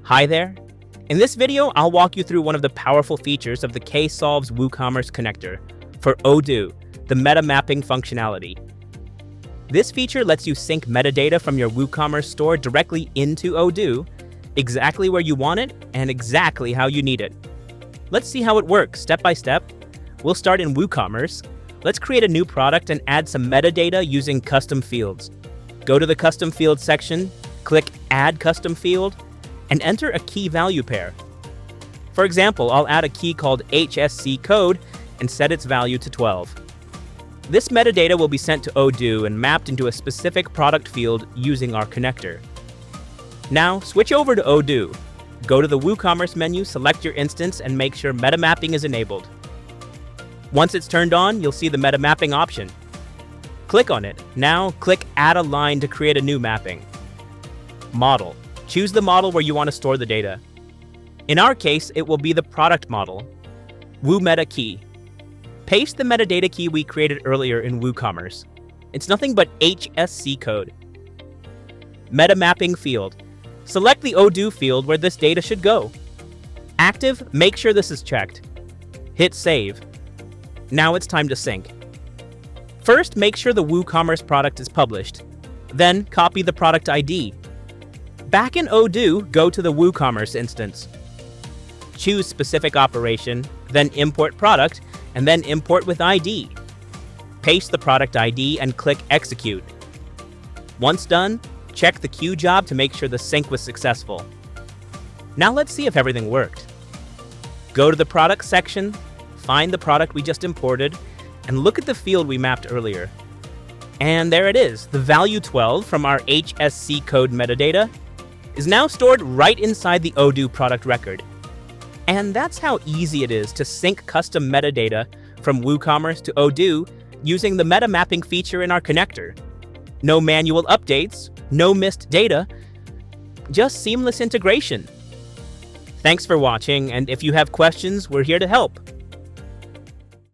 Hi there. In this video, I'll walk you through one of the powerful features of the Ksolves WooCommerce Connector for Odoo, the Metamapping functionality. This feature lets you sync metadata from your WooCommerce store directly into Odoo, exactly where you want it and exactly how you need it. Let's see how it works step by step. We'll start in WooCommerce. Let's create a new product and add some metadata using custom fields. Go to the custom fields section, click Add Custom Field, and enter a key value pair. For example, I'll add a key called HSC code and set its value to 12. This metadata will be sent to Odoo and mapped into a specific product field using our connector. Now, switch over to Odoo. Go to the WooCommerce menu, select your instance, and make sure Metamapping is enabled. Once it's turned on, you'll see the Metamapping option. Click on it. Now, click Add a line to create a new mapping. Model. Choose the model where you want to store the data. In our case, it will be the product model. WooMeta key. Paste the metadata key we created earlier in WooCommerce. It's nothing but HSC code. Metamapping field. Select the Odoo field where this data should go. Active, make sure this is checked. Hit save. Now it's time to sync. First, make sure the WooCommerce product is published. Then, copy the product ID. Back in Odoo, go to the WooCommerce instance. Choose specific operation, then import product, and then import with ID. Paste the product ID and click execute. Once done, check the queue job to make sure the sync was successful. Now let's see if everything worked. Go to the product section, find the product we just imported, and look at the field we mapped earlier. And there it is, the value 12 from our HSC code metadata is now stored right inside the Odoo product record. And that's how easy it is to sync custom metadata from WooCommerce to Odoo using the Metamapping feature in our connector. No manual updates, no missed data, just seamless integration. Thanks for watching, and if you have questions, we're here to help.